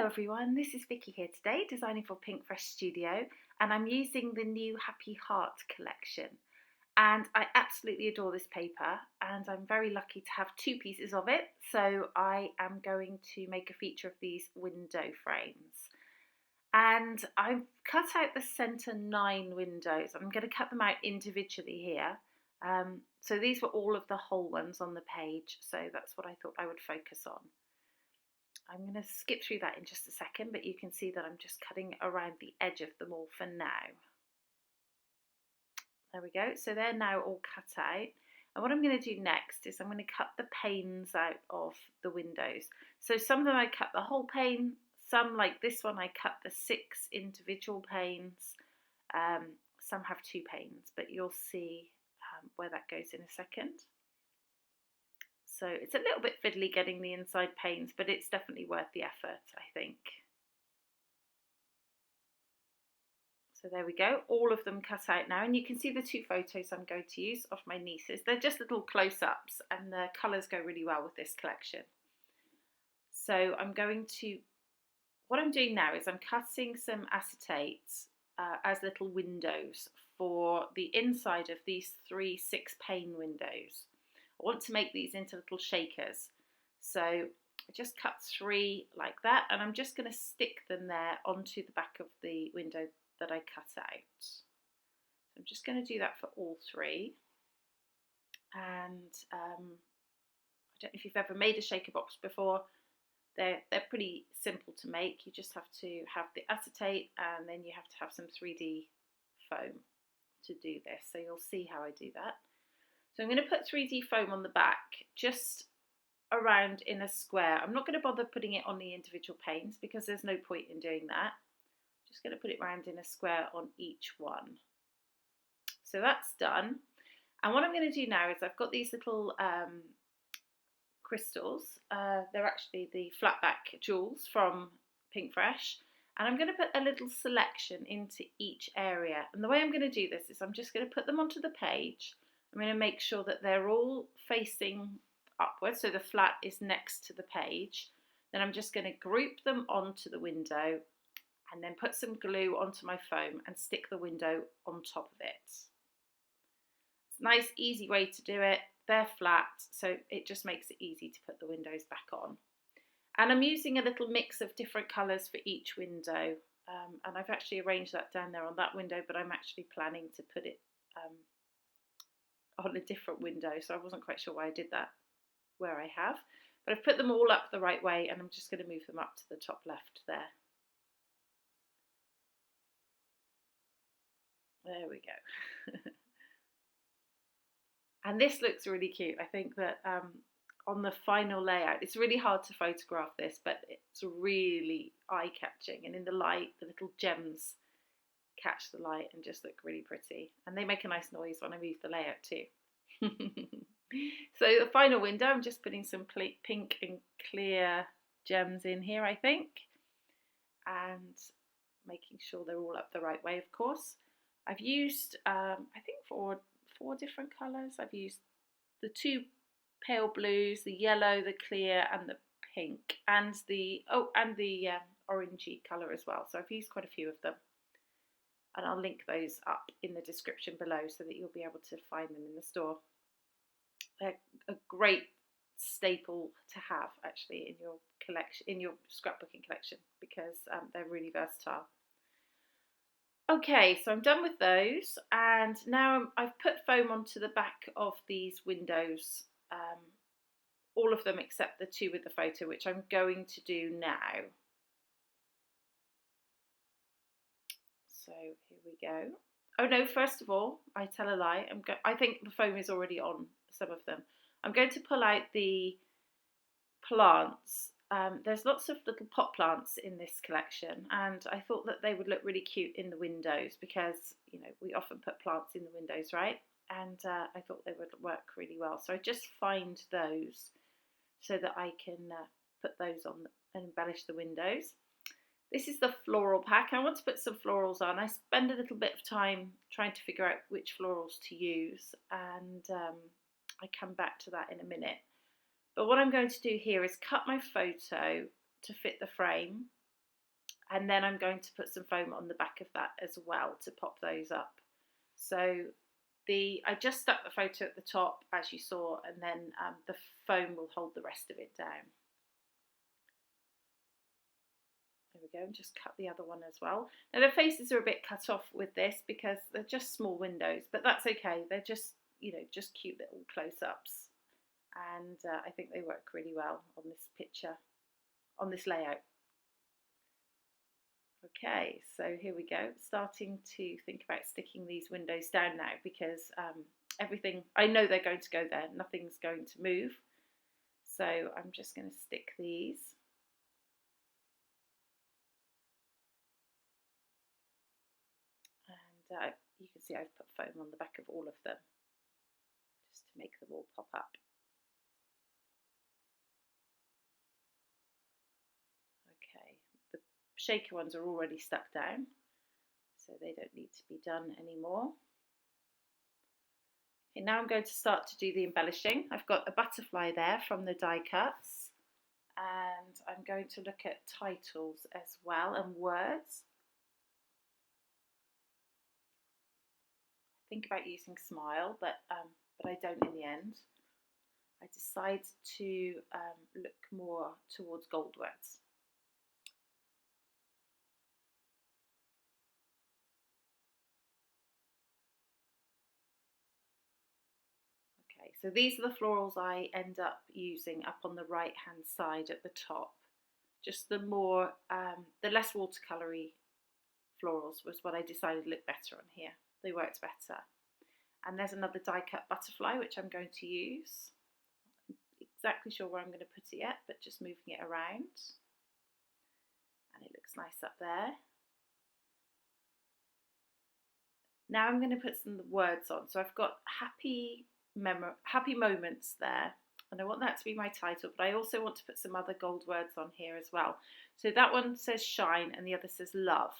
Hello everyone, this is Vicky here today, designing for Pink Fresh Studio, and I'm using the new Happy Heart collection. And I absolutely adore this paper, and I'm very lucky to have two pieces of it, so I am going to make a feature of these window frames. And I've cut out the centre 9 windows. I'm going to cut them out individually here. So these were all of the whole ones on the page, so that's what I thought I would focus on. I'm going to skip through that in just a second, but you can see that I'm just cutting around the edge of them all for now. There we go, so they're now all cut out. And what I'm going to do next is I'm going to cut the panes out of the windows. So some of them I cut the whole pane, some like this one I cut the 6 individual panes, some have 2 panes, but you'll see where that goes in a second. So it's a little bit fiddly getting the inside panes, but it's definitely worth the effort, I think. So there we go, all of them cut out now, and you can see the 2 photos I'm going to use of my nieces. They're just little close-ups, and the colours go really well with this collection. So what I'm doing now is I'm cutting some acetates as little windows for the inside of these 3 6-pane windows. I want to make these into little shakers, so I just cut 3 like that, and I'm just going to stick them there onto the back of the window that I cut out. So I'm just going to do that for all 3, and I don't know if you've ever made a shaker box before. They're pretty simple to make. You just have to have the acetate, and then you have to have some 3D foam to do this, so you'll see how I do that. So I'm going to put 3D foam on the back, just around in a square. I'm not going to bother putting it on the individual panes because there's no point in doing that. I'm just going to put it round in a square on each one. So that's done. And what I'm going to do now is I've got these little crystals. They're actually the flat back jewels from Pink Fresh. And I'm going to put a little selection into each area. And the way I'm going to do this is I'm just going to put them onto the page. I'm going to make sure that they're all facing upwards, so the flat is next to the page. Then I'm just going to group them onto the window and then put some glue onto my foam and stick the window on top of it. It's a nice, easy way to do it. They're flat, so it just makes it easy to put the windows back on. And I'm using a little mix of different colours for each window. And I've actually arranged that down there on that window, but I'm actually planning to put it on a different window, so I wasn't quite sure why I did that where I have, but I've put them all up the right way, and I'm just going to move them up to the top left there. There we go. And this looks really cute. I think that on the final layout, it's really hard to photograph this, but it's really eye-catching, and in the light the little gems catch the light and just look really pretty, and they make a nice noise when I move the layout too. So the final window, I'm just putting some pink and clear gems in here, I think, and making sure they're all up the right way, of course. I've used I think four different colours. I've used the 2 pale blues, the yellow, the clear, and the pink, and the orangey colour as well. So I've used quite a few of them. And I'll link those up in the description below so that you'll be able to find them in the store. They're a great staple to have actually in your collection, in your scrapbooking collection, because they're really versatile. Okay, so I'm done with those, and now I've put foam onto the back of these windows, all of them except the 2 with the photo, which I'm going to do now. So here we go. Oh no, first of all, I tell a lie. I think the foam is already on some of them. I'm going to pull out the plants. There's lots of little pot plants in this collection, and I thought that they would look really cute in the windows because, you know, we often put plants in the windows, right? And I thought they would work really well. So I just find those so that I can put those on and embellish the windows. This is the Floral Pack. I want to put some florals on. I spend a little bit of time trying to figure out which florals to use, and I come back to that in a minute. But what I'm going to do here is cut my photo to fit the frame, And then I'm going to put some foam on the back of that as well to pop those up. So I just stuck the photo at the top, as you saw, and then the foam will hold the rest of it down. There we go, and just cut the other one as well. Now the faces are a bit cut off with this because they're just small windows, but that's okay. They're just, you know, just cute little close-ups. And I think they work really well on this picture, on this layout. Okay, so here we go, starting to think about sticking these windows down now because everything, I know they're going to go there, nothing's going to move. So I'm just going to stick these. And you can see I've put foam on the back of all of them just to make them all pop up. Okay, the shaker ones are already stuck down, so they don't need to be done anymore. Okay, now I'm going to start to do the embellishing. I've got a butterfly there from the die cuts, and I'm going to look at titles as well and words. Think about using smile, but I don't in the end. I decide to look more towards gold words. Okay, so these are the florals I end up using up on the right hand side at the top. Just the more, the less watercolory florals was what I decided looked better on here. They worked better. And there's another die cut butterfly which I'm going to use. Not exactly sure where I'm going to put it yet, but just moving it around. And it looks nice up there. Now I'm going to put some words on. So I've got happy moments there, and I want that to be my title, but I also want to put some other gold words on here as well. So that one says shine and the other says love,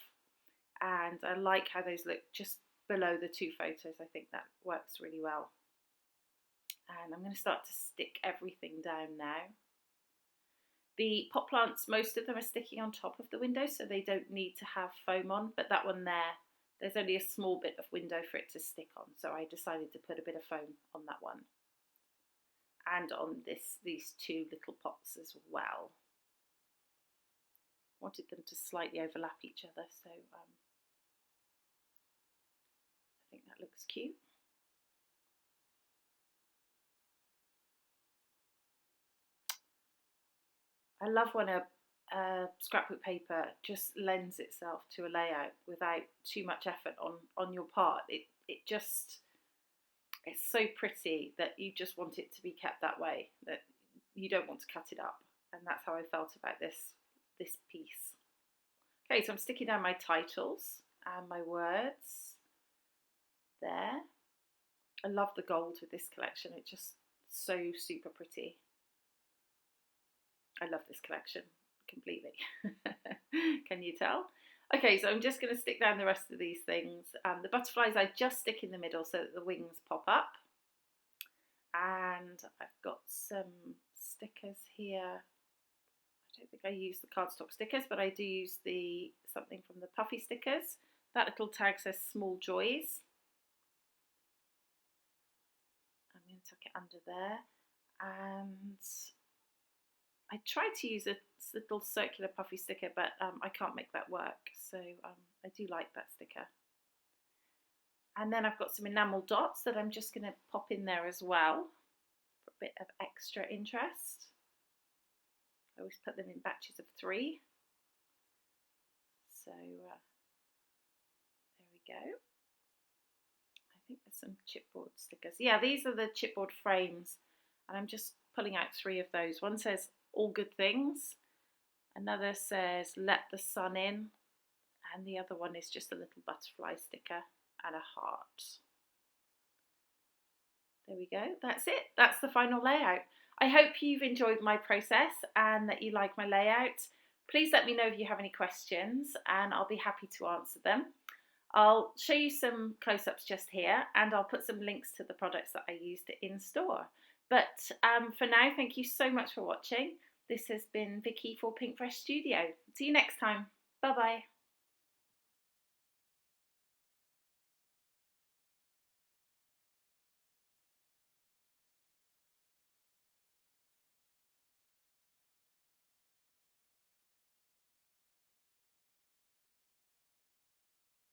and I like how those look just below the two photos. I think that works really well. And I'm going to start to stick everything down now. The pot plants, most of them are sticking on top of the window, so they don't need to have foam on, but that one there's only a small bit of window for it to stick on, so I decided to put a bit of foam on that one. And on these two little pots as well. Wanted them to slightly overlap each other, so I think that looks cute. I love when a scrapbook paper just lends itself to a layout without too much effort on your part. It's so pretty that you just want it to be kept that way, that you don't want to cut it up. And that's how I felt about this piece. Okay, so I'm sticking down my titles and my words there. I love the gold with this collection. It's just so super pretty. I love this collection completely. Can you tell? Okay, so I'm just going to stick down the rest of these things. The butterflies I just stick in the middle so that the wings pop up. And I've got some stickers here. I don't think I use the cardstock stickers, but I do use something from the puffy stickers. That little tag says small joys. I'm going to tuck it under there. And I tried to use a little circular puffy sticker, but I can't make that work. So I do like that sticker. And then I've got some enamel dots that I'm just going to pop in there as well for a bit of extra interest. I always put them in batches of 3. So there we go. I think there's some chipboard stickers. Yeah, these are the chipboard frames, and I'm just pulling out 3 of those. One says all good things, another says let the sun in, and the other one is just a little butterfly sticker and a heart. There we go, that's it, that's the final layout. I hope you've enjoyed my process and that you like my layout. Please let me know if you have any questions and I'll be happy to answer them. I'll show you some close-ups just here, and I'll put some links to the products that I used in store. But for now, thank you so much for watching. This has been Vicki for Pink Fresh Studio. See you next time. Bye bye.